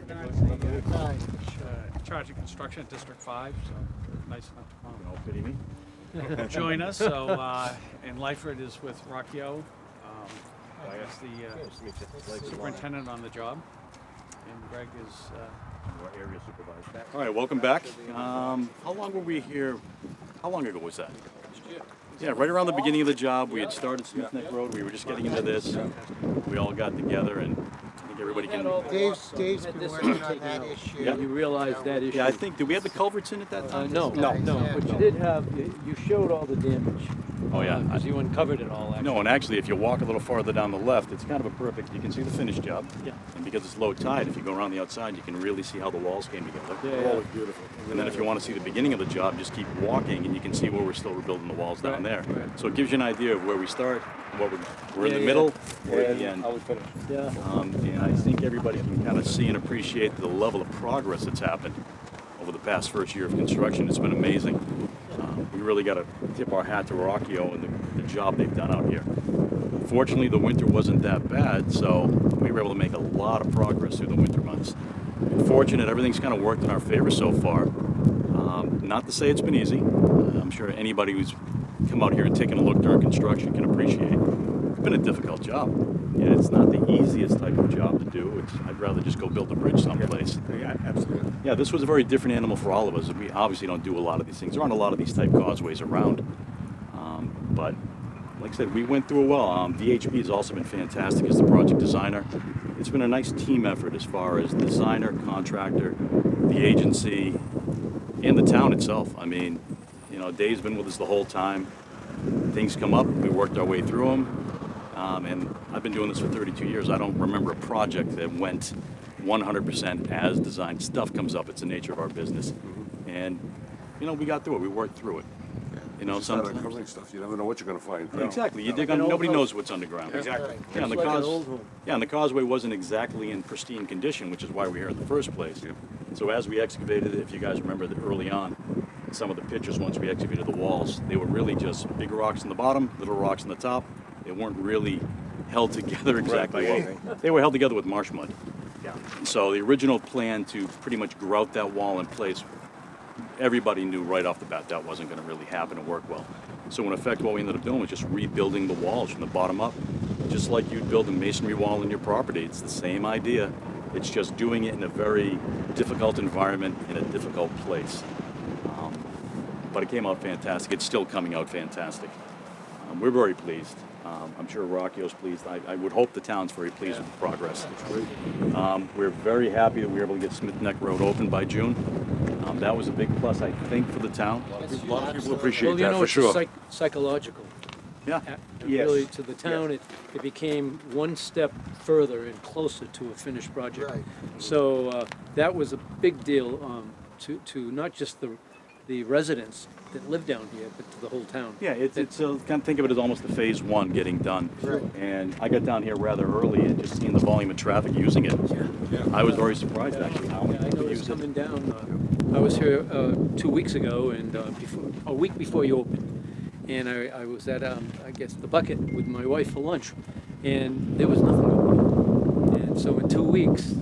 In charge of construction at District 5, so nice enough to come join us. So, and Lyford is with Rockio, as the superintendent on the job, and Greg is our area supervisor. All right, welcome back. How long were we here? How long ago was that? Yeah, right around the beginning of the job. We had started Smith Neck Road. We were just getting into this. We all got together, and I think everybody can. Dave's been working on that issue. Yeah. You realize that issue. Yeah, I think. Did we have the culverts in at that time? No. But you did have. You showed all the damage. Oh yeah. Because you uncovered it all. Actually. No, and actually, if you walk a little farther down the left, it's kind of a perfect. You can see the finished job. Yeah. And because it's low tide, if you go around the outside, you can really see how the walls came together. Yeah. Always beautiful. And then if you want to see the beginning of the job, just keep walking, and you can see where we're still rebuilding the walls down there. Right. So it gives you an idea of where we start, what we're in the middle, or at the end. How we finish. Yeah. And I think everybody can kind of see and appreciate the level of progress that's happened over the past first year of construction. It's been amazing. We really got to tip our hat to Rockio and the job they've done out here. Fortunately, the winter wasn't that bad, so we were able to make a lot of progress through the winter months. Fortunate, everything's kind of worked in our favor so far. Not to say it's been easy. I'm sure anybody who's come out here and taken a look during construction can appreciate it's been a difficult job. Yeah, it's not the easiest type of job to do. I'd rather just go build a bridge someplace. Yeah, absolutely. Yeah, this was a very different animal for all of us. We obviously don't do a lot of these things. There aren't a lot of these type causeways around. But like I said, we went through it well. VHP has also been fantastic as the project designer. It's been a nice team effort as far as designer, contractor, the agency, and the town itself. I mean, you know, Dave's been with us the whole time. Things come up, we worked our way through them. And I've been doing this for 32 years. I don't remember a project that went 100% as designed. Stuff comes up. It's the nature of our business. And, you know, we got through it. We worked through it. You know, Sometimes sometimes. uncovering stuff, you never know what you're going to find. Exactly. You dig on, nobody knows what's underground. Exactly. Yeah, and the Just like an old home. and the causeway wasn't exactly in pristine condition, which is why we're here in the first place. So as we excavated it, if you guys remember that early on, some of the pictures once we excavated the walls, they were really just big rocks in the bottom, little rocks on the top. They weren't really held together exactly. Right. They were held together with marsh mud. Yeah. So the original plan to pretty much grout that wall in place, everybody knew right off the bat that wasn't going to really happen and work well. So in effect, what we ended up doing was just rebuilding the walls from the bottom up, just like you'd build a masonry wall in your property. It's the same idea. It's just doing it in a very difficult environment in a difficult place. But it came out fantastic. It's still coming out fantastic. We're very pleased. I'm sure Rockio's pleased. I would hope the town's very pleased with the progress. We're very happy that we were able to get Smith Neck Road open by June. That was a big plus, I think, for the town. A lot of people appreciate Well, you that know, for it's sure. psychological. Yeah. Really, to the town, it became one step further and closer to a finished project. Right. So that was a big deal to not just the residents that live down here, but to the whole town. Yeah, it's kind of think of it as almost the phase one getting done. Right. And I got down here rather early and just seeing the volume of traffic using it. I was very surprised actually how many I people noticed use it. coming down. I was here 2 weeks ago, and a week before you opened, and I was at I guess the Bucket with my wife for lunch, and there was nothing going. And so in 2 weeks,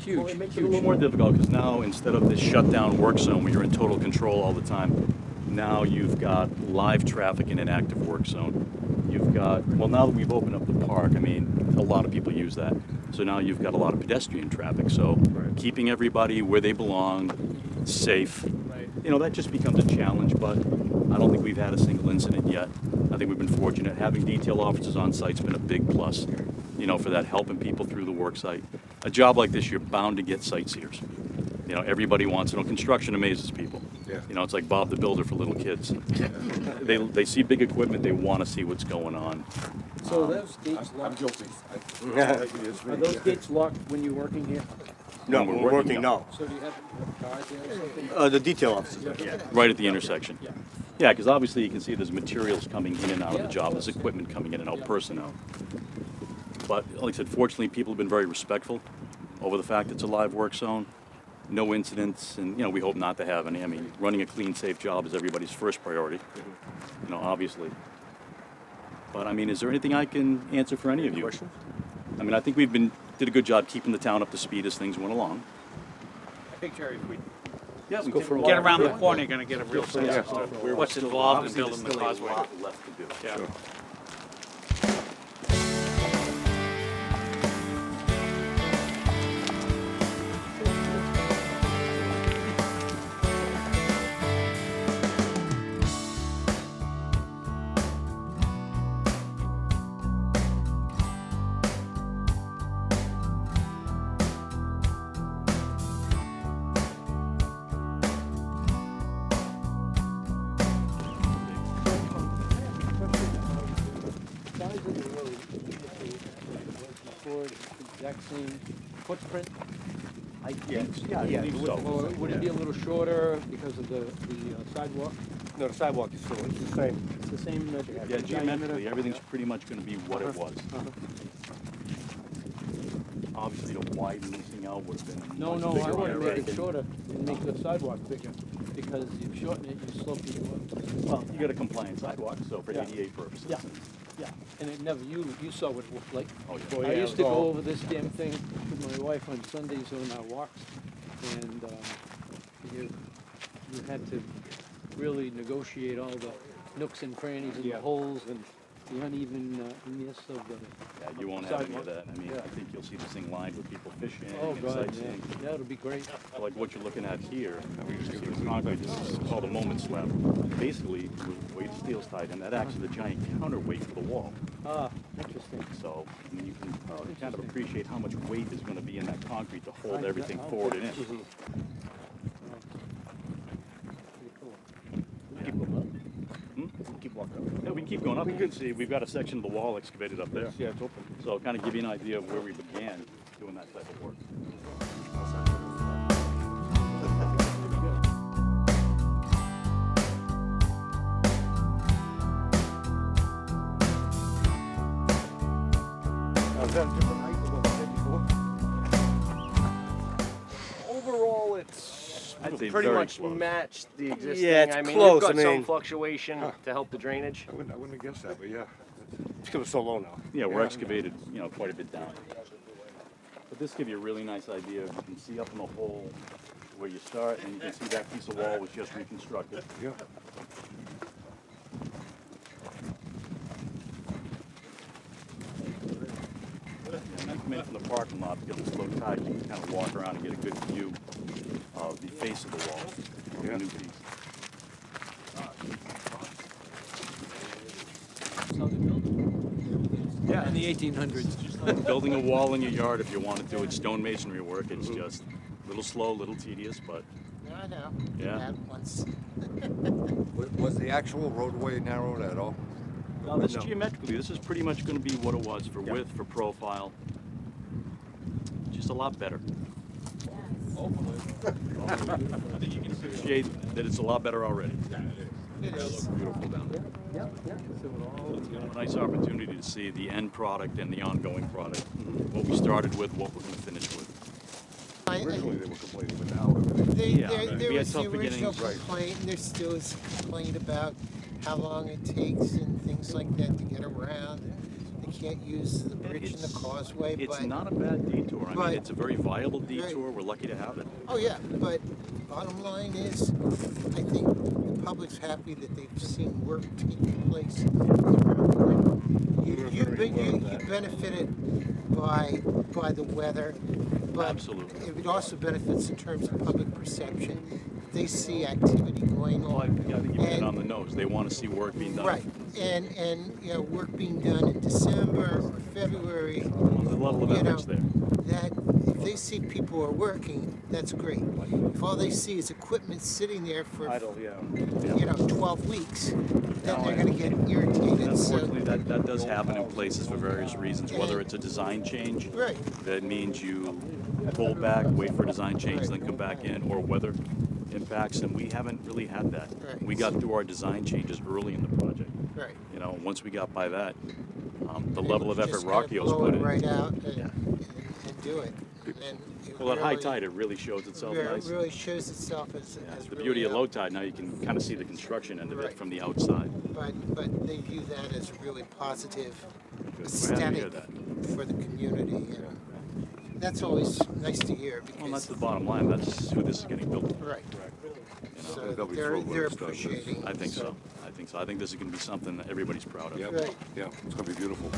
huge. Well, it makes it a little more difficult because now instead of this shut down work zone where you're in total control all the time, now you've got live traffic in an active work zone. You've got, well, now that we've opened up the park, I mean, a lot of people use that. So now you've got a lot of pedestrian traffic. So keeping everybody where they belong, safe, Right. you know, that just becomes a challenge, but I don't think we've had a single incident yet. I think we've been fortunate. Having detail officers on site's been a big plus, you know, for that helping people through the work site. A job like this, you're bound to get sightseers. You know, everybody wants it. You know, construction amazes people. Yeah. You know, it's like Bob the Builder for little kids. They see big equipment, they want to see what's going on. So those gates I'm locked. guilty. Are those gates locked when you're working here? No, When we're working now. So do you have guards there or something? The detail officers. Right at the intersection. Yeah, because obviously you can see there's materials coming in and out of the job, there's equipment coming in and out, personnel. But like I said, fortunately, people have been very respectful over the fact it's a live work zone, no incidents, and you know we hope not to have any. I mean, running a clean, safe job is everybody's first priority. You know, obviously. But I mean, is there anything I can answer for any of you? Questions? I mean, I think did a good job keeping the town up to speed as things went along. I think, Jerry, if we Yeah, we go for a get walk. around the Yeah. corner, you're gonna get a real sense Yeah. as to We're what's still- involved in obviously, building the there's still causeway. a lot left to do. Yeah. Sure. Size of the road, before, exact same footprint? I think, yeah, I believe so. Or would it be a little shorter because of the sidewalk? No, the sidewalk is still, it's the same. It's the same Yeah, diameter? geometrically, everything's pretty much gonna be what it was. Uh-huh. Obviously, the widening out would have been No, much no, I bigger want to area. make it shorter and make the sidewalk bigger, because you shorten it, you slope people up. Well, you got a compliant sidewalk, so for Yeah. ADA purposes. Yeah. Yeah, and it never, you saw what it looked like. Oh, yeah. I used to go over this damn thing with my wife on Sundays on our walks, and you had to really negotiate all the nooks and crannies and the Yeah. holes and the unevenness of the Yeah, you won't have any sidewalk. of that. I mean, Yeah. I think you'll see this thing lined with people fishing Oh, and God, yeah, sightseeing. yeah, it'll be great. Like what you're looking at here, this is concrete, this is called a moment slab. Basically, the weight of steel's tied in, that acts as a giant counterweight for the wall. Ah, interesting. So, I mean, you can kind of interesting. appreciate how much weight is gonna be in that concrete to hold Right, everything yeah, forward okay. and in. Pretty cool. Keep going up. Hmm? Keep walking up. Yeah, we keep going up. You can see, we've got a section of the wall excavated up there. Yeah, it's open. So kind of give you an idea of where we began doing that type of work. Now, is that a different height than what we did before? Overall, it's I'd say pretty very much close. matched the existing. Yeah, it's I mean, close, you've got I mean- some fluctuation to help the drainage. I wouldn't have guessed that, but yeah. It's because it's so low now. Yeah, we're excavated, quite a bit down. But this gives you a really nice idea. You can see up in the hole where you start, and you can see that piece of wall was just reconstructed. Yeah. And you come in from the parking lot, because it's low tide, you can kind of walk around and get a good view of the face of the wall, of the Yeah. new piece. Yeah, in the 1800s. Building a wall in your yard, if you want to do it stonemasonry work, it's just a little slow, a little tedious, but I know. Yeah. That once. Was the actual roadway narrowed at all? no, this geometrically, this is pretty much going to be what it was for width, for profile. Just a lot better. I think you can appreciate that it's a lot better already. It is. Beautiful down there. Yeah, yeah. So it all- So it's gonna be a nice opportunity to see the end product and the ongoing product. What we started with, what we're going to finish with. Originally, they were complaining, but now everything. Yeah, There we had was the tough original beginnings. Right. complaint, and there still is a complaint about how long it takes and things like that to get around. They can't use the bridge and the causeway, It's but, not a bad detour. I mean, but- it's a very viable detour. We're lucky to have it. oh yeah, but bottom line is, I think the public's happy that they've seen work taking place around the way. You benefited by the weather, but Absolutely. it also benefits in terms of public perception. They see activity going Well, I on. think you hit it And- on the nose. They want to see work being done. Right, and work being done in December or February, The level of you know, effort's there. that if they see people are working, that's great. If all they see is equipment sitting there for, Idle, yeah. 12 weeks, then they're gonna get irritated, so. Unfortunately, that does happen in places for various reasons, whether it's a design change. Right. That means you pull back, wait for a design change, then come back in, or weather impacts, and we haven't really had that. Right. We got through our design changes early in the project. Right. Once we got by that, the level of effort Just gotta Rockio's blow put it in. right out and do it. And it Well, at high really- tide, it really shows itself nice. really shows itself as The really beauty of out. low tide, now you can kind of see the construction end of it Right. from the outside. But they view that as a really positive We're happy to hear aesthetic that. for the community. And that's always nice to hear Well, that's because, the bottom line. That's who this is getting built for. right. So They'll be they're, thrilled when they're it's done. appreciating. I think so. I think so. I think this is going to be something that everybody's proud of. Yep. Right. Yeah, it's gonna be beautiful.